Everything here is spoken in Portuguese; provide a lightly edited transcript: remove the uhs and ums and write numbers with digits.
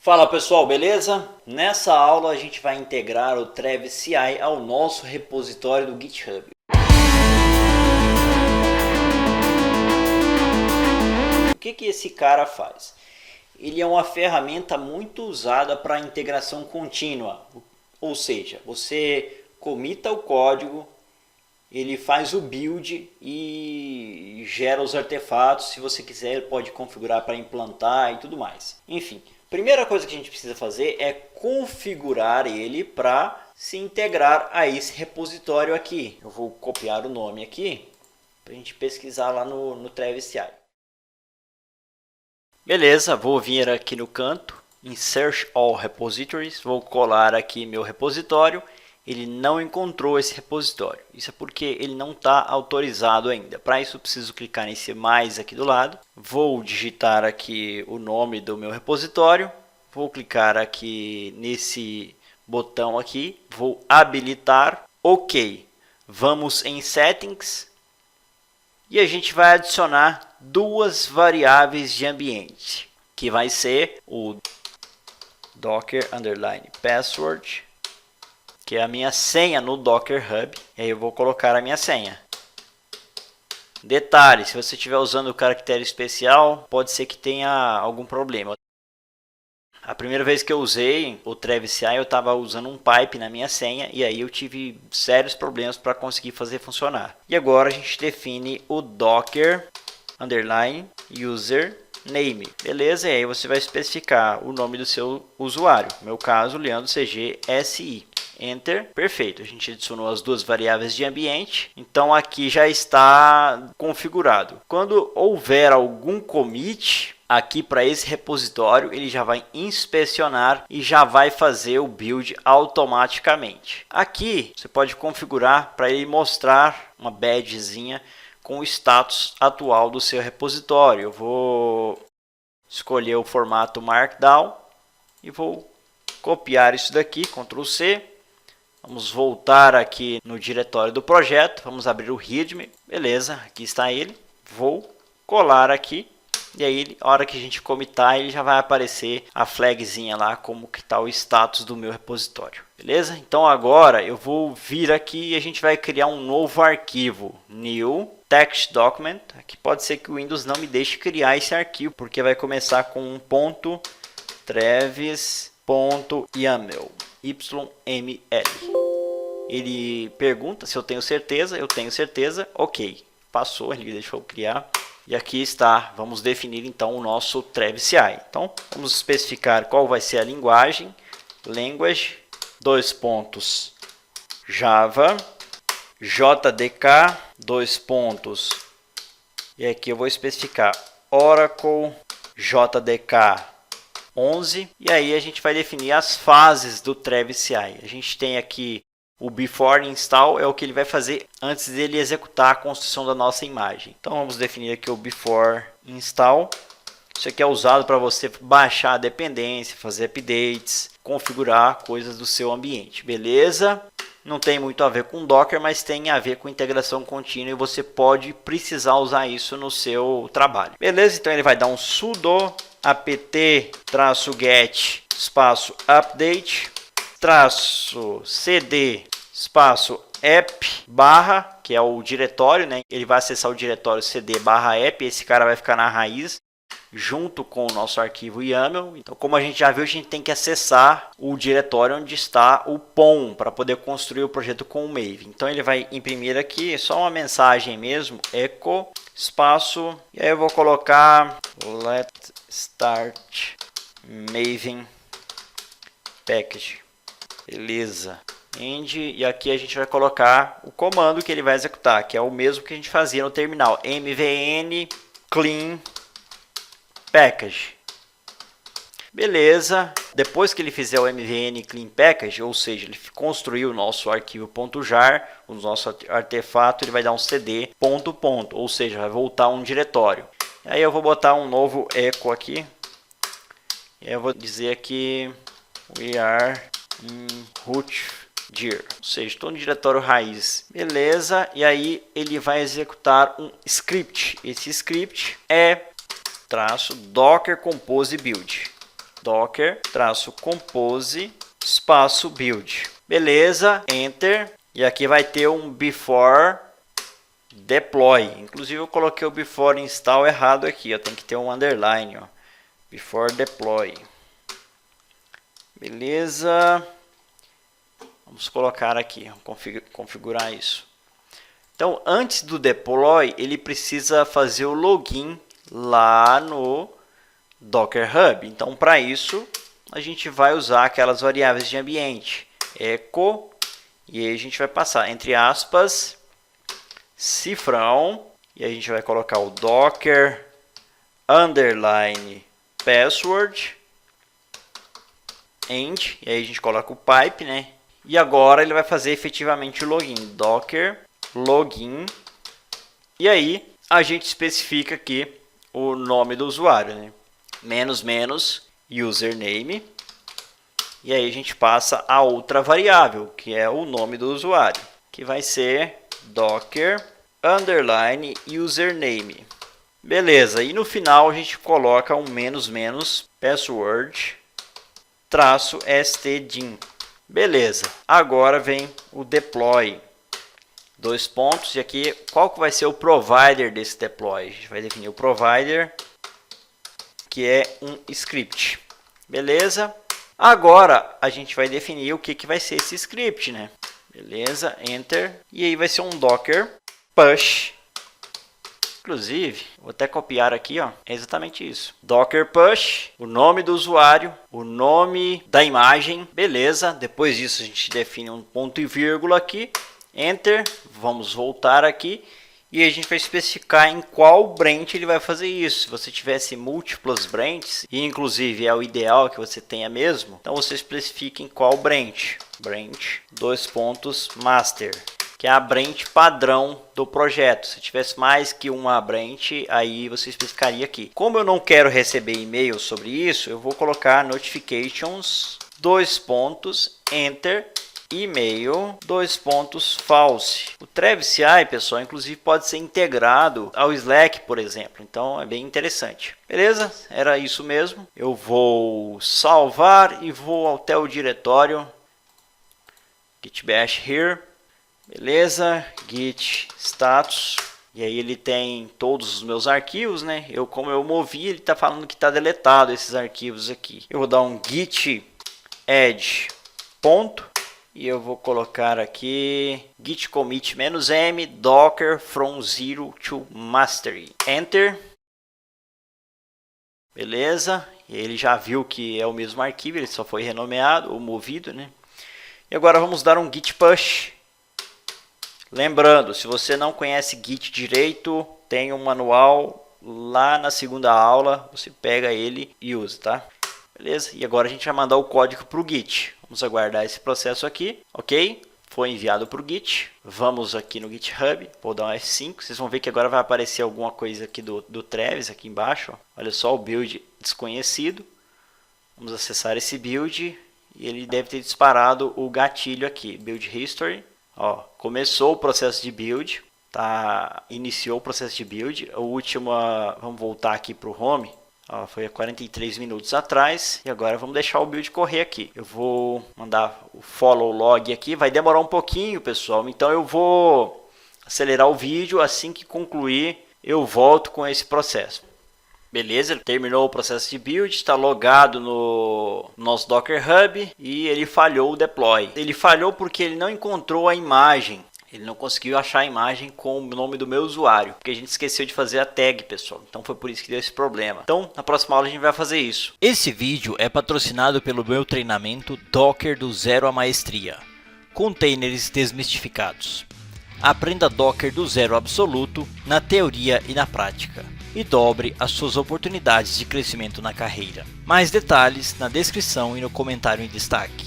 Fala pessoal, beleza? Nessa aula a gente vai integrar o Travis CI ao nosso repositório do GitHub. O que esse cara faz? Ele é uma ferramenta muito usada para integração contínua, ou seja, você comita o código, ele faz o build e gera os artefatos. Se você quiser, ele pode configurar para implantar e tudo mais. Enfim, primeira coisa que a gente precisa fazer é configurar ele para se integrar a esse repositório aqui. Eu vou copiar o nome aqui para a gente pesquisar lá no Travis CI. Beleza, vou vir aqui no canto, em Search All Repositories, vou colar aqui meu repositório. Ele não encontrou esse repositório. Isso é porque ele não está autorizado ainda. Para isso, eu preciso clicar nesse mais aqui do lado. Vou digitar aqui o nome do meu repositório. Vou clicar aqui nesse botão aqui. Vou habilitar. OK. Vamos em Settings. E a gente vai adicionar duas variáveis de ambiente, que vai ser o docker_password, que é a minha senha no Docker Hub. E aí eu vou colocar a minha senha. Detalhe, se você estiver usando o caractere especial, pode ser que tenha algum problema. A primeira vez que eu usei o Travis CI, eu estava usando um pipe na minha senha e aí eu tive sérios problemas para conseguir fazer funcionar. E agora a gente define o docker_username. Beleza? E aí você vai especificar o nome do seu usuário. No meu caso, Leandro CG SI. Enter, perfeito, a gente adicionou as duas variáveis de ambiente, então aqui já está configurado. Quando houver algum commit aqui para esse repositório, ele já vai inspecionar e já vai fazer o build automaticamente. Aqui você pode configurar para ele mostrar uma badgezinha com o status atual do seu repositório. Eu vou escolher o formato Markdown e vou copiar isso daqui, Ctrl C. Vamos voltar aqui no diretório do projeto, vamos abrir o README, beleza, aqui está ele. Vou colar aqui e aí, a hora que a gente comitar, ele já vai aparecer a flagzinha lá, como que está o status do meu repositório, beleza? Então agora eu vou vir aqui e a gente vai criar um novo arquivo, New Text Document. Aqui pode ser que o Windows não me deixe criar esse arquivo, porque vai começar com um ponto travis.yaml. YML. Ele pergunta se eu tenho certeza, eu tenho certeza, ok, passou, ele deixou eu criar. E aqui está, vamos definir então o nosso Travis CI. Então, vamos especificar qual vai ser a linguagem, language, Java, JDK, e aqui eu vou especificar Oracle, JDK 11, e aí a gente vai definir as fases do Travis CI. A gente tem aqui o before install, é o que ele vai fazer antes dele executar a construção da nossa imagem. Então vamos definir aqui o before install. Isso aqui é usado para você baixar a dependência, fazer updates, configurar coisas do seu ambiente, beleza? Não tem muito a ver com Docker, mas tem a ver com integração contínua e você pode precisar usar isso no seu trabalho. Beleza? Então ele vai dar um sudo apt-get espaço update -cd espaço app barra, que é o diretório, né? Ele vai acessar o diretório cd barra app, esse cara vai ficar na raiz junto com o nosso arquivo YAML. Então, como a gente já viu, a gente tem que acessar o diretório onde está o POM para poder construir o projeto com o Maven. Então ele vai imprimir aqui só uma mensagem mesmo, echo espaço, e aí eu vou colocar let start Maven package. Beleza. End, e aqui a gente vai colocar o comando que ele vai executar, que é o mesmo que a gente fazia no terminal, mvn clean package. Beleza. Depois que ele fizer o mvn clean package, ou seja, ele construiu o nosso arquivo .jar, o nosso artefato, ele vai dar um cd ponto, ou seja, vai voltar a um diretório. Aí eu vou botar um novo echo aqui. E eu vou dizer aqui we are in root dir, ou seja, estou no diretório raiz. Beleza, e aí ele vai executar um script. Esse script é -docker compose build. docker -compose espaço build. Beleza, enter. E aqui vai ter um before deploy. Inclusive eu coloquei o before install errado aqui, ó. Tem que ter um underline, ó. Before deploy. Beleza. Vamos colocar aqui, configurar isso. Então, antes do deploy, ele precisa fazer o login lá no Docker Hub. Então, para isso, a gente vai usar aquelas variáveis de ambiente. Echo, e aí a gente vai passar, entre aspas, cifrão, e a gente vai colocar o docker underline password end, e aí a gente coloca o pipe, né? E agora ele vai fazer efetivamente o login, docker login, e aí a gente especifica aqui o nome do usuário, né? -- username, e aí a gente passa a outra variável, que é o nome do usuário, que vai ser docker underline username. Beleza, e no final a gente coloca um -- password -stdim. Beleza, agora vem o deploy. 2 pontos, e aqui qual que vai ser o provider desse deploy? A gente vai definir o provider, que é um script. Beleza? Agora a gente vai definir o que vai ser esse script, né? Beleza, enter. E aí vai ser um docker push. Inclusive, vou até copiar aqui, ó. É exatamente isso. Docker push, o nome do usuário, o nome da imagem. Beleza, depois disso a gente define um ponto e vírgula aqui. Enter, vamos voltar aqui. E a gente vai especificar em qual branch ele vai fazer isso. Se você tivesse múltiplas branches, e inclusive é o ideal que você tenha mesmo, então você especifica em qual branch. Branch, 2 pontos, master, que é a branch padrão do projeto. Se tivesse mais que uma branch, aí você especificaria aqui. Como eu não quero receber e-mail sobre isso, eu vou colocar notifications, 2 pontos, enter, e-mail, 2 pontos, false. O Travis CI, pessoal, inclusive pode ser integrado ao Slack, por exemplo. Então é bem interessante. Beleza? Era isso mesmo. Eu vou salvar e vou até o diretório git bash here. Beleza? Git status. E aí ele tem todos os meus arquivos, né? Como eu movi, ele está falando que está deletado esses arquivos aqui. Eu vou dar um git add ponto. E eu vou colocar aqui git commit -m docker from 0 to mastery. Enter. Beleza. E ele já viu que é o mesmo arquivo, ele só foi renomeado ou movido, né? E agora vamos dar um git push. Lembrando, se você não conhece Git direito, tem um manual lá na segunda aula, você pega ele e usa, tá? Beleza? E agora a gente vai mandar o código para o Git. Vamos aguardar esse processo aqui, ok? Foi enviado para o Git. Vamos aqui no GitHub, vou dar um F5. Vocês vão ver que agora vai aparecer alguma coisa aqui do Travis aqui embaixo. Ó. Olha só, o build desconhecido. Vamos acessar esse build e ele deve ter disparado o gatilho aqui, build history. Ó, começou o processo de build, tá? Iniciou o processo de build. A última, vamos voltar aqui para o home. Ó, foi há 43 minutos atrás. E agora vamos deixar o build correr aqui. Eu vou mandar o follow log aqui. Vai demorar um pouquinho, pessoal. Então eu vou acelerar o vídeo. Assim que concluir, eu volto com esse processo. Beleza, ele terminou o processo de build, está logado no nosso Docker Hub e ele falhou o deploy. Ele falhou porque ele não encontrou a imagem. Ele não conseguiu achar a imagem com o nome do meu usuário, porque a gente esqueceu de fazer a tag, pessoal. Então foi por isso que deu esse problema. Então, na próxima aula a gente vai fazer isso. Esse vídeo é patrocinado pelo meu treinamento Docker do Zero à Maestria. Containers desmistificados. Aprenda Docker do zero absoluto, na teoria e na prática. E dobre as suas oportunidades de crescimento na carreira. Mais detalhes na descrição e no comentário em destaque.